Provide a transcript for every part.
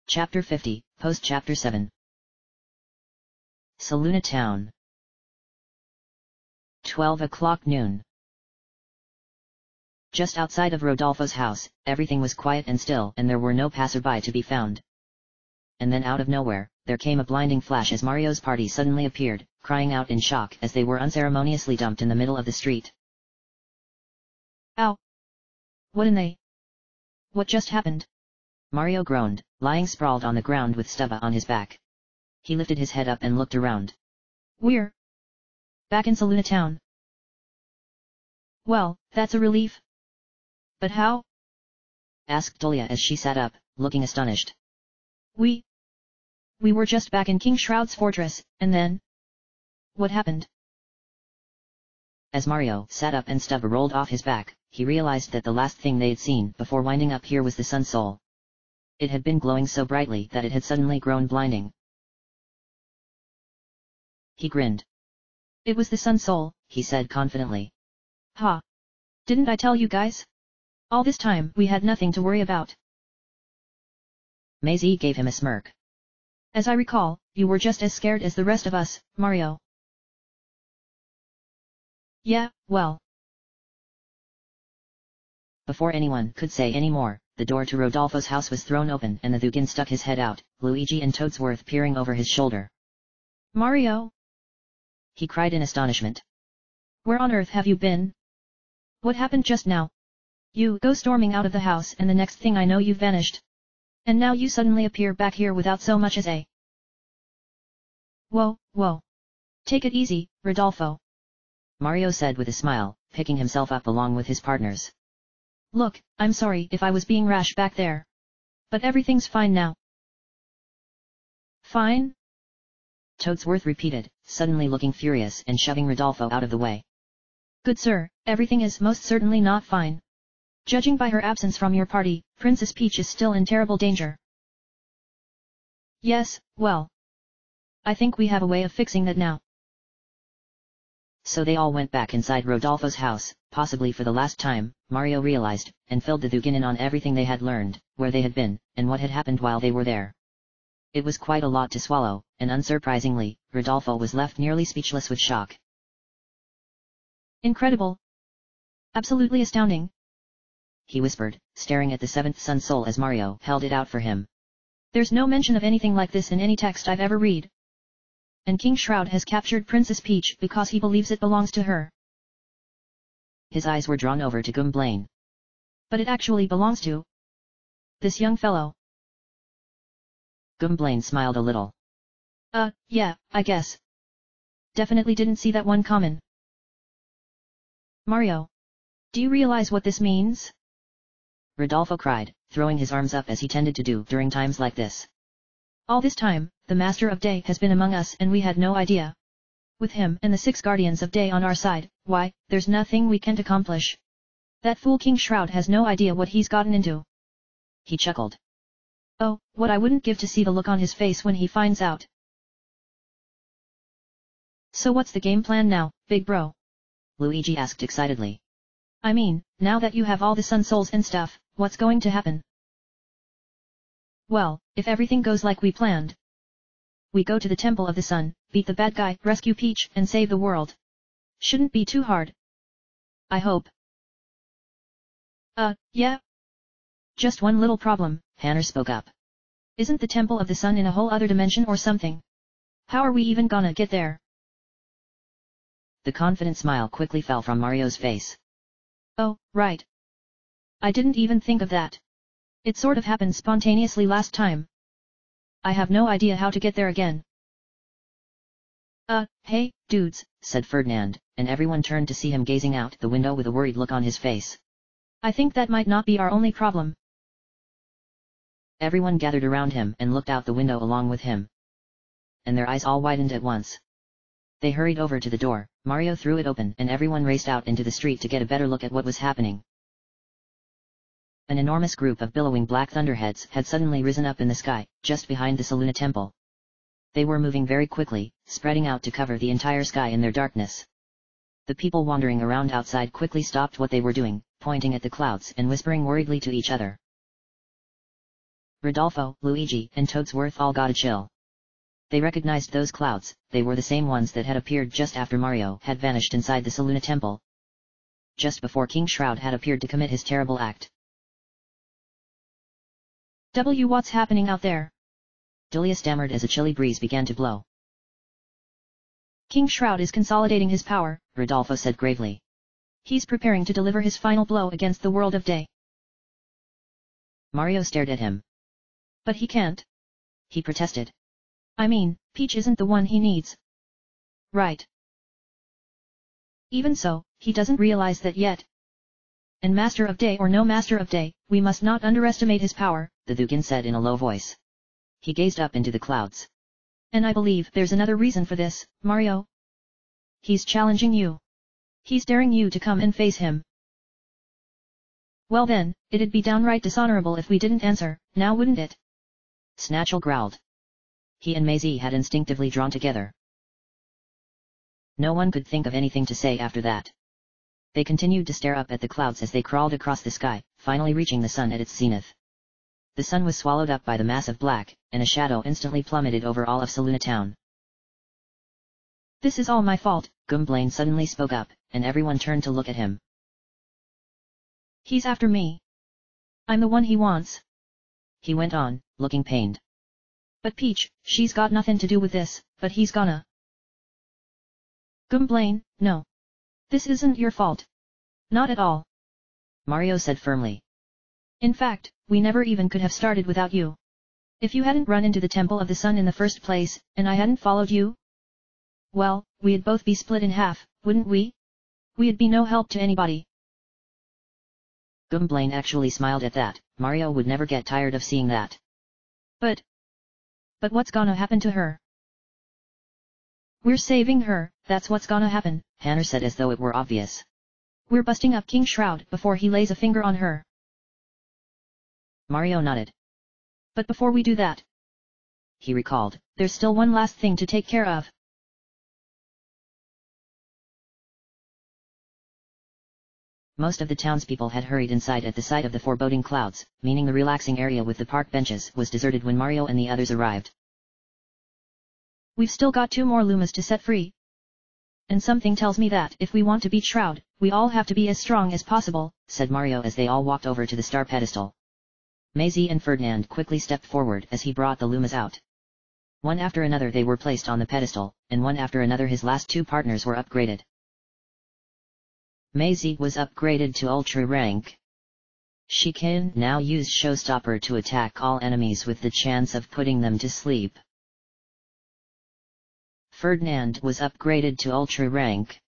Chapter 50, Post Chapter 7. Saluna Town. 12 o'clock noon. Just outside of Rodolfo's house, everything was quiet and still, and there were no passerby to be found. And then out of nowhere, there came a blinding flash as Mario's party suddenly appeared, crying out in shock as they were unceremoniously dumped in the middle of the street. Ow! What in the... What just happened? Mario groaned, lying sprawled on the ground with Stubba on his back. He lifted his head up and looked around. We're back in Saluna Town. Well, that's a relief. But how? Asked Dolia as she sat up, looking astonished. We were just back in King Shroud's fortress, and then... What happened? As Mario sat up and Stubba rolled off his back, he realized that the last thing they had seen before winding up here was the Sun Soul. It had been glowing so brightly that it had suddenly grown blinding. He grinned. It was the Sun Soul, he said confidently. Ha! Didn't I tell you guys? All this time we had nothing to worry about. Maisie gave him a smirk. As I recall, you were just as scared as the rest of us, Mario. Yeah, well. Before anyone could say any more, the door to Rodolfo's house was thrown open and the Thugan stuck his head out, Luigi and Toadsworth peering over his shoulder. Mario! He cried in astonishment. Where on earth have you been? What happened just now? You go storming out of the house and the next thing I know you've vanished. And now you suddenly appear back here without so much as a... Whoa, whoa. Take it easy, Rodolfo. Mario said with a smile, picking himself up along with his partners. Look, I'm sorry if I was being rash back there. But everything's fine now. Fine? Toadsworth repeated, suddenly looking furious and shoving Rodolfo out of the way. Good sir, everything is most certainly not fine. Judging by her absence from your party, Princess Peach is still in terrible danger. Yes, well. I think we have a way of fixing that now. So they all went back inside Rodolfo's house, possibly for the last time, Mario realized, and filled the Thugan in on everything they had learned, where they had been, and what had happened while they were there. It was quite a lot to swallow, and unsurprisingly, Rodolfo was left nearly speechless with shock. Incredible. Absolutely astounding. He whispered, staring at the seventh Sun Soul as Mario held it out for him. There's no mention of anything like this in any text I've ever read. And King Shroud has captured Princess Peach because he believes it belongs to her. His eyes were drawn over to Gwynplaine. But it actually belongs to this young fellow. Gwynplaine smiled a little. Yeah, I guess. Definitely didn't see that one coming. Mario. Do you realize what this means? Rodolfo cried, throwing his arms up as he tended to do during times like this. All this time, the Master of Day has been among us and we had no idea. With him and the 6 Guardians of Day on our side, why, there's nothing we can't accomplish. That fool King Shroud has no idea what he's gotten into. He chuckled. Oh, what I wouldn't give to see the look on his face when he finds out. So what's the game plan now, big bro? Luigi asked excitedly. I mean, now that you have all the Sun Souls and stuff, what's going to happen? Well, if everything goes like we planned. We go to the Temple of the Sun, beat the bad guy, rescue Peach, and save the world. Shouldn't be too hard. I hope. Yeah. Just one little problem, Hanner spoke up. Isn't the Temple of the Sun in a whole other dimension or something? How are we even gonna get there? The confident smile quickly fell from Mario's face. Oh, right. I didn't even think of that. It sort of happened spontaneously last time. I have no idea how to get there again. Hey, dudes, said Ferdinand, and everyone turned to see him gazing out the window with a worried look on his face. I think that might not be our only problem. Everyone gathered around him and looked out the window along with him. And their eyes all widened at once. They hurried over to the door, Mario threw it open and everyone raced out into the street to get a better look at what was happening. An enormous group of billowing black thunderheads had suddenly risen up in the sky, just behind the Saluna Temple. They were moving very quickly, spreading out to cover the entire sky in their darkness. The people wandering around outside quickly stopped what they were doing, pointing at the clouds and whispering worriedly to each other. Rodolfo, Luigi, and Toadsworth all got a chill. They recognized those clouds. They were the same ones that had appeared just after Mario had vanished inside the Seluna temple, just before King Shroud had appeared to commit his terrible act. What's happening out there? Delia stammered as a chilly breeze began to blow. King Shroud is consolidating his power, Rodolfo said gravely. He's preparing to deliver his final blow against the world of day. Mario stared at him. But he can't. He protested. I mean, Peach isn't the one he needs. Right. Even so, he doesn't realize that yet. And Master of Day or no Master of Day, we must not underestimate his power, the Dugan said in a low voice. He gazed up into the clouds. And I believe there's another reason for this, Mario. He's challenging you. He's daring you to come and face him. Well then, it'd be downright dishonorable if we didn't answer, now wouldn't it? Snatchel growled. He and Maisie had instinctively drawn together. No one could think of anything to say after that. They continued to stare up at the clouds as they crawled across the sky, finally reaching the sun at its zenith. The sun was swallowed up by the mass of black, and a shadow instantly plummeted over all of Seluna town. This is all my fault, Gwynplaine suddenly spoke up, and everyone turned to look at him. He's after me. I'm the one he wants. He went on, looking pained. But Peach, she's got nothing to do with this, but he's gonna. Gwynplaine, no. This isn't your fault. Not at all. Mario said firmly. In fact, we never even could have started without you. If you hadn't run into the Temple of the Sun in the first place, and I hadn't followed you, well, we'd both be split in half, wouldn't we? We'd be no help to anybody. Gwynplaine actually smiled at that. Mario would never get tired of seeing that. But what's gonna happen to her? We're saving her, that's what's gonna happen, Hannah said as though it were obvious. We're busting up King Shroud before he lays a finger on her. Mario nodded. But before we do that, he recalled, there's still one last thing to take care of. Most of the townspeople had hurried inside at the sight of the foreboding clouds, meaning the relaxing area with the park benches was deserted when Mario and the others arrived. We've still got 2 more Lumas to set free. And something tells me that if we want to beat Shroud, we all have to be as strong as possible, said Mario as they all walked over to the star pedestal. Maisie and Ferdinand quickly stepped forward as he brought the Lumas out. One after another they were placed on the pedestal, and one after another his last 2 partners were upgraded. Maisie was upgraded to Ultra rank. She can now use Showstopper to attack all enemies with the chance of putting them to sleep. Ferdinand was upgraded to Ultra rank.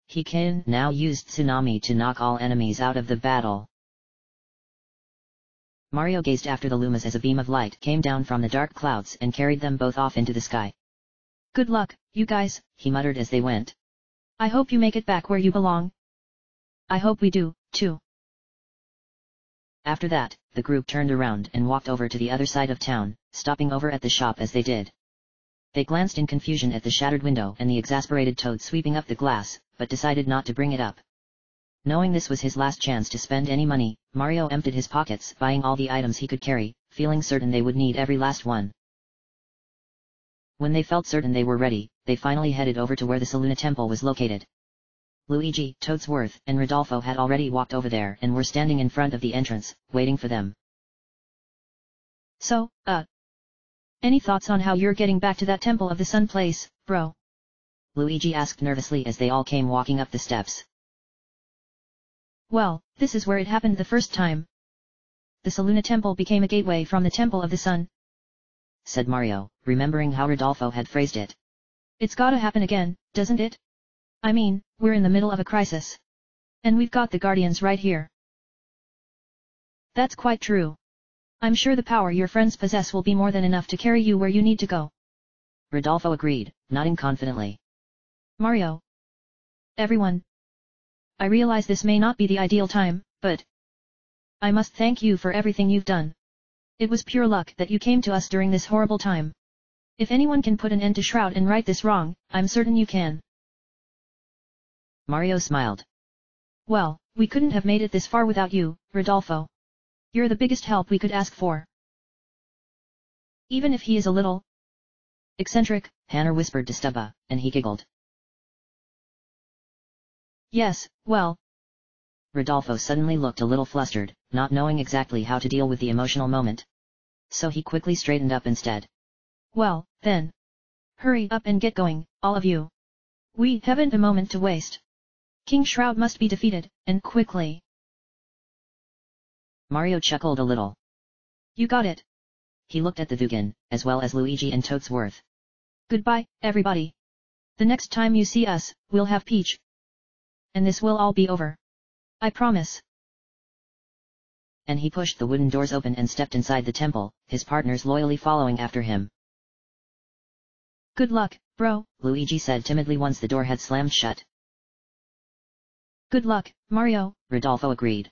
He can now use Tsunami to knock all enemies out of the battle. Mario gazed after the Lumas as a beam of light came down from the dark clouds and carried them both off into the sky. Good luck, you guys, he muttered as they went. I hope you make it back where you belong. I hope we do, too. After that, the group turned around and walked over to the other side of town, stopping over at the shop as they did. They glanced in confusion at the shattered window and the exasperated Toad sweeping up the glass, but decided not to bring it up. Knowing this was his last chance to spend any money, Mario emptied his pockets, buying all the items he could carry, feeling certain they would need every last one. When they felt certain they were ready, they finally headed over to where the Seluna Temple was located. Luigi, Toadsworth, and Rodolfo had already walked over there and were standing in front of the entrance, waiting for them. So, any thoughts on how you're getting back to that Temple of the Sun place, bro? Luigi asked nervously as they all came walking up the steps. Well, this is where it happened the first time. The Seluna Temple became a gateway from the Temple of the Sun, said Mario, remembering how Rodolfo had phrased it. It's gotta happen again, doesn't it? I mean, we're in the middle of a crisis. And we've got the Guardians right here. That's quite true. I'm sure the power your friends possess will be more than enough to carry you where you need to go. Rodolfo agreed, nodding confidently. Mario. Everyone. I realize this may not be the ideal time, but I must thank you for everything you've done. It was pure luck that you came to us during this horrible time. If anyone can put an end to Shroud and right this wrong, I'm certain you can. Mario smiled. Well, we couldn't have made it this far without you, Rodolfo. You're the biggest help we could ask for. Even if he is a little eccentric, Hannah whispered to Stubba, and he giggled. Yes, well. Rodolfo suddenly looked a little flustered, not knowing exactly how to deal with the emotional moment. So he quickly straightened up instead. Well, then. Hurry up and get going, all of you. We haven't a moment to waste. King Shroud must be defeated, and quickly. Mario chuckled a little. You got it. He looked at the Vugan, as well as Luigi and Toadsworth. Goodbye, everybody. The next time you see us, we'll have Peach. And this will all be over. I promise. And he pushed the wooden doors open and stepped inside the temple, his partners loyally following after him. Good luck, bro, Luigi said timidly once the door had slammed shut. Good luck, Mario, Rodolfo agreed.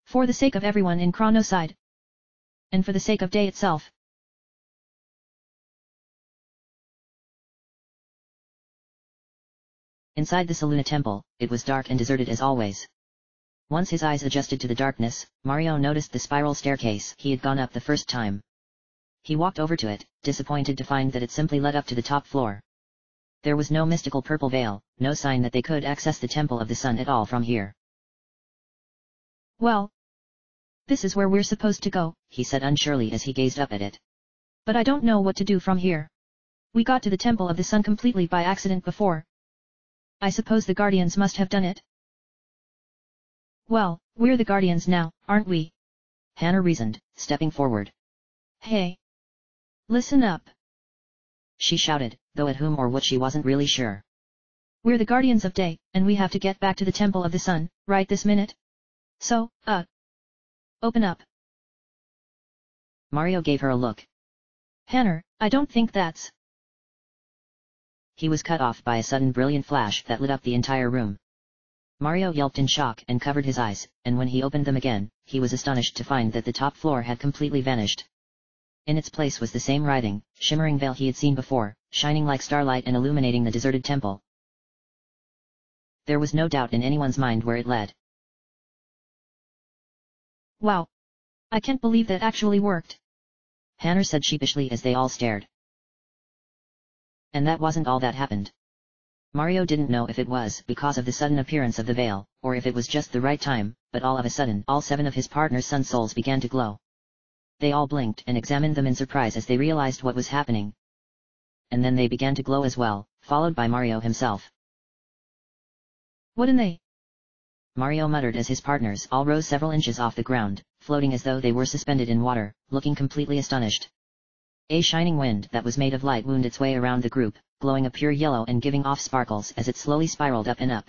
For the sake of everyone in Chronoside. And for the sake of Day itself. Inside the Saluna temple, it was dark and deserted as always. Once his eyes adjusted to the darkness, Mario noticed the spiral staircase he had gone up the first time. He walked over to it, disappointed to find that it simply led up to the top floor. There was no mystical purple veil, no sign that they could access the Temple of the Sun at all from here. Well, this is where we're supposed to go, he said unsurely as he gazed up at it. But I don't know what to do from here. We got to the Temple of the Sun completely by accident before. I suppose the Guardians must have done it. Well, we're the Guardians now, aren't we? Hannah reasoned, stepping forward. Hey! Listen up! She shouted, though at whom or what she wasn't really sure. We're the Guardians of Day, and we have to get back to the Temple of the Sun, right this minute? So, open up. Mario gave her a look. Hannah, I don't think that's... He was cut off by a sudden brilliant flash that lit up the entire room. Mario yelped in shock and covered his eyes, and when he opened them again, he was astonished to find that the top floor had completely vanished. In its place was the same writhing, shimmering veil he had seen before, shining like starlight and illuminating the deserted temple. There was no doubt in anyone's mind where it led. Wow! I can't believe that actually worked. Hannah said sheepishly as they all stared. And that wasn't all that happened. Mario didn't know if it was because of the sudden appearance of the veil, or if it was just the right time, but all of a sudden all 7 of his partner's sun souls began to glow. They all blinked and examined them in surprise as they realized what was happening. And then they began to glow as well, followed by Mario himself. What in they? Mario muttered as his partners all rose several inches off the ground, floating as though they were suspended in water, looking completely astonished. A shining wind that was made of light wound its way around the group, glowing a pure yellow and giving off sparkles as it slowly spiraled up and up.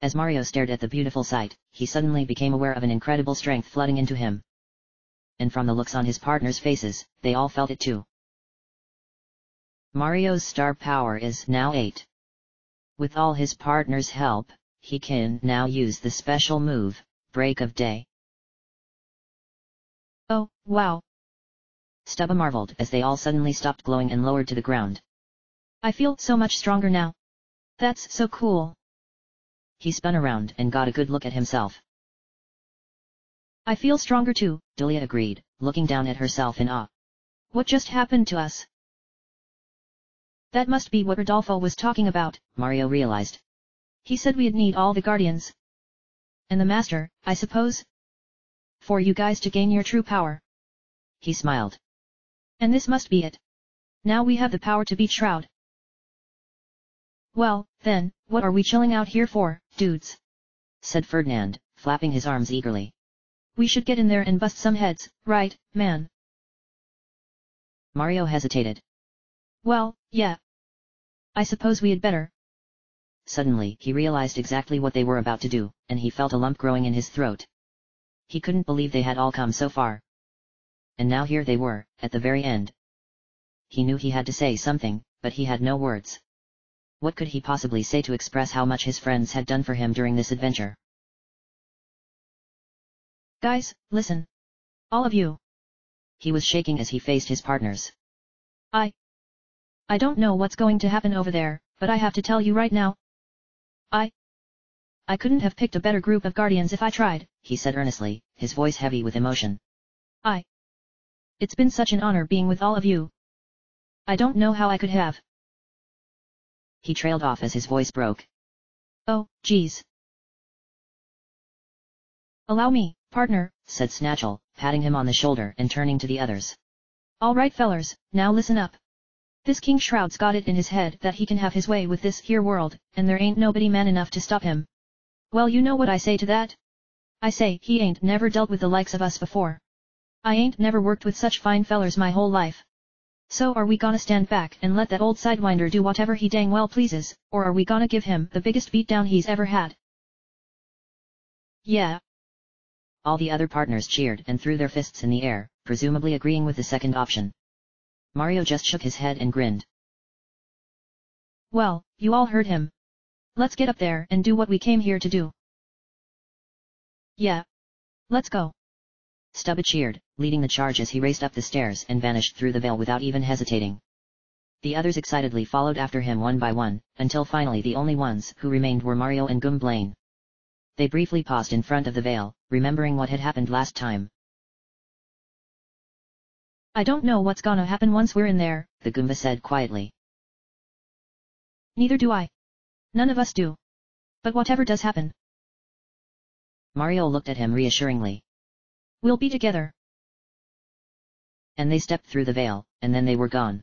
As Mario stared at the beautiful sight, he suddenly became aware of an incredible strength flooding into him. And from the looks on his partners' faces, they all felt it too. Mario's star power is now 8. With all his partners' help, he can now use the special move, Break of Day. Oh, wow! Stubba marveled as they all suddenly stopped glowing and lowered to the ground. I feel so much stronger now. That's so cool. He spun around and got a good look at himself. I feel stronger too, Delia agreed, looking down at herself in awe. What just happened to us? That must be what Rodolfo was talking about, Mario realized. He said we'd need all the Guardians. And the Master, I suppose? For you guys to gain your true power. He smiled. And this must be it. Now we have the power to beat Shroud. Well, then, what are we chilling out here for, dudes? Said Ferdinand, flapping his arms eagerly. We should get in there and bust some heads, right, man? Mario hesitated. Well, yeah. I suppose we had better. Suddenly he realized exactly what they were about to do, and he felt a lump growing in his throat. He couldn't believe they had all come so far. And now here they were, at the very end. He knew he had to say something, but he had no words. What could he possibly say to express how much his friends had done for him during this adventure? Guys, listen. All of you. He was shaking as he faced his partners. I don't know what's going to happen over there, but I have to tell you right now. I couldn't have picked a better group of Guardians if I tried, he said earnestly, his voice heavy with emotion. It's been such an honor being with all of you. I don't know how I could have. He trailed off as his voice broke. Oh, geez. Allow me, partner, said Snatchel, patting him on the shoulder and turning to the others. All right fellers, now listen up. This King Shroud's got it in his head that he can have his way with this here world, and there ain't nobody man enough to stop him. Well, you know what I say to that? I say he ain't never dealt with the likes of us before. I ain't never worked with such fine fellers my whole life. So are we gonna stand back and let that old sidewinder do whatever he dang well pleases, or are we gonna give him the biggest beatdown he's ever had? Yeah. All the other partners cheered and threw their fists in the air, presumably agreeing with the second option. Mario just shook his head and grinned. Well, you all heard him. Let's get up there and do what we came here to do. Yeah. Let's go. Stubba cheered, leading the charge as he raced up the stairs and vanished through the veil without even hesitating. The others excitedly followed after him one by one, until finally the only ones who remained were Mario and Gwynplaine. They briefly paused in front of the veil, remembering what had happened last time. I don't know what's gonna happen once we're in there, the Goomba said quietly. Neither do I. None of us do. But whatever does happen. Mario looked at him reassuringly. We'll be together. And they stepped through the veil, and then they were gone.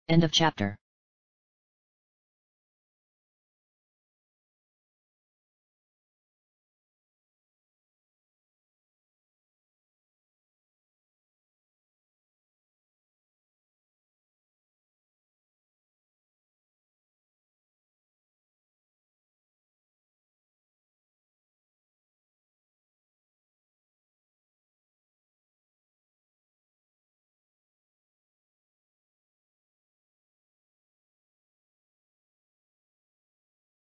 End of chapter.